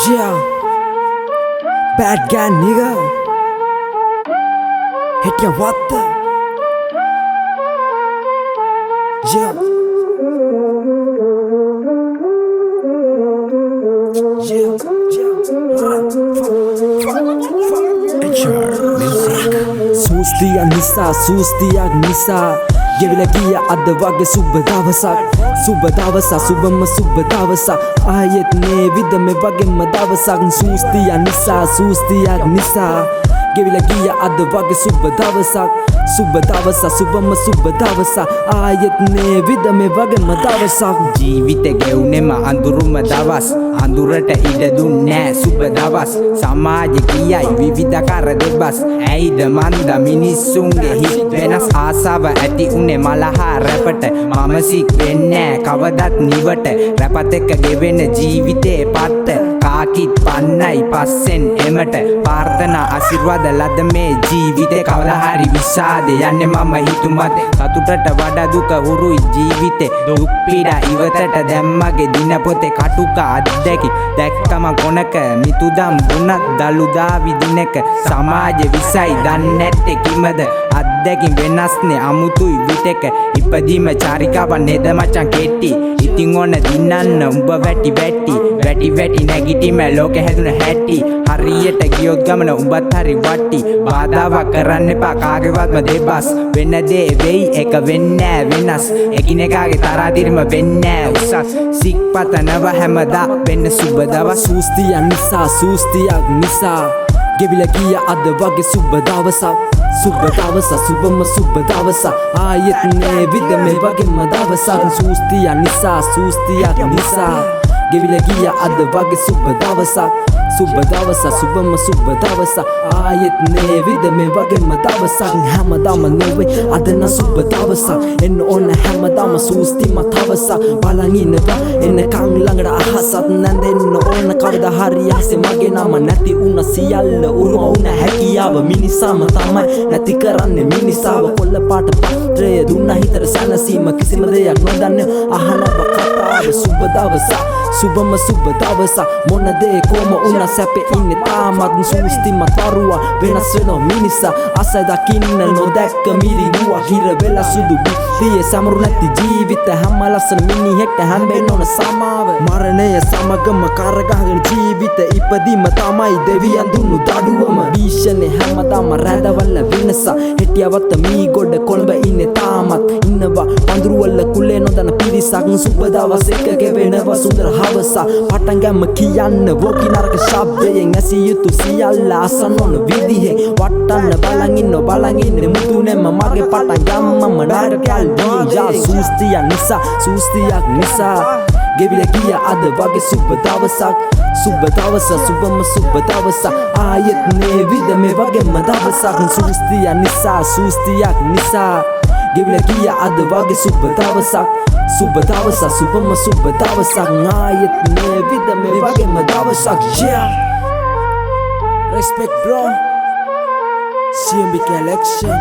Yeah, bad guy nigga. Hit ya what the? Yeah. Sustiya nisa ගෙවිලා ගියා අද වගේ සුබ දවසක් සුබම සුබ දවසක් ආයෙත් නේවිද මේ වගේම දවසක් සුස්තියක් නිසා ගෙවිලා ගියා අද වගේ සුබ දවසක් සුබම සුබ දවසක් ආයෙත් නේවිද මේ වගේම දවසක් ජීවිතේ ගෙවුනේම අඳුරුම දවස් අඳුරට ඉඩ දුන්නේ සුබ දවස් සමාජෙ කියයි විවිධාකාර දෙබස් ඇයිද මන්ද මිනිස්සුන්ගේ හිත් වෙනස් ආසාව ඇති උනේ මලහා රැපට මම සික් වෙන්නේ කවදත් නිවට රැපත් එක්ක ගෙවෙන ජීවිතේ පත්ත කාකිත් පන්නයි පස්සෙන් එමට ප්‍රාර්ථනා ආශිර්වාද ලද මේ ජීවිතේ කවදා හරි විසාදේ යන්නේ මම හිතුමත් සතුටට වඩා දුක උරුයි ජීවිතේ දුක් පීඩා ඉවතට දැම්මගේ දින පොතේ කටුක අද්දැකි දැක්කම කොනක මිතුදම් වුණත් දලුදා විදිනක සමාජෙ විසයි දන්නේ නැත්තේ කිමද අද්දැකින් වෙනස්නේ අමුතුයි විතක ඉපදීම චාරිකාව නේද මචං කෙටි ඉතින් ඕන දින්නන්න උඹ වැටි නැගිටිම ලෝකෙ හැදුන හැටි හරියට ගියොත් ගමන උඹත් හරි වටි බාධාවක් කරන්න එපා කාගේවත්ම දෙබස් වෙන දේ වෙයි එක වෙන්නේ වෙනස් එකිනෙකාගේ තරාතිරම වෙන්නේ උසස් සික්පතනව හැමදා වෙන්න සුබ දවස් සුස්තියක් නිසා ගෙවිලා ගියා අද වගේ සුබ දවසක් සුබම සුබ දවසක් ආයෙත් නේවිද මේ වගේම දවසක් සුස්තියක් නිසා ගෙවිලා ගියා අද වගේ සුබ දවසක් සුබම සුබ දවසක් ආයෙත් නේවිද මේ වගේම දවසක් හැමදාම නෙවෙයි අද නම් සුබ දවසක් එන්න ඕන හැමදාම සුස්තිම තවසක් බලන් ඉන්නවා එන්නකන් ළඟට අහසත් නැන්දෙන්න ඕන කවදා හරි ආසේ මගේ නම නැති උන සියල්ල උරුම උන හැකියාව මිනිසාම තමයි නැති කරන්නේ මිනිසාව කොල්ල පාට පත්‍රය දුන්න හිතට සැනසීම කිසිම දෙයක් නොදන්න අහනව කතාව සුබ දවසක් සුබම සුබ දවසක් මොන දේ කොම උන සැපේ ඉන්නේ තාමත් සුස්තිම තරුවා වෙනස් වෙන මිනිසා අස දකින්න නොදැක්ක මිරිගුවා හිර වෙලා සුදු බිත්තියේ සමරු නැති ජීවිත හැම ලස්සන මිනිහෙක්ට හැම්බෙන්න ඕන සමාව මරණය සමගම කරගහගෙන ජීවිත ඉපදීම තමයි දෙවියන් දුන්නු දඩුවම භීෂණේ හැමදාම රැඳවල වෙනස හෙටියවත්ත මී ගොඩ කොළඹ ඉන්නේ තාමත් ඉන්නවා පඳුරුවල කුලේ නොදන්න පිරිසක් සුබ දවස් එක ගෙවෙනවා සුන්දර හවස පටන් ගන්න කියන්න වෝකි නරක ශබ්දයෙන් ඇසිය යුතු සියල්ල අසන්න ඕන විදිහේ වටන්න බලන් ඉන්නේ මුතුනේම මගේ පටන් ගම්මම නරකයල් වීජා සුස්තියක් නිසා ගෙවිලා ගියා අද වගේ සුබ දවසක් සුබම සුබ දවසක් ආයෙත් නේවිද මේ වගේම දවසක් සුස්තියක් නිසා ගෙවිලා ගියා අද වගේ සුබ දවසක් සුබම සුබ දවසක් ආයෙත් නේවිද මේ වගේම දවසක් yeah respect bro CMB collection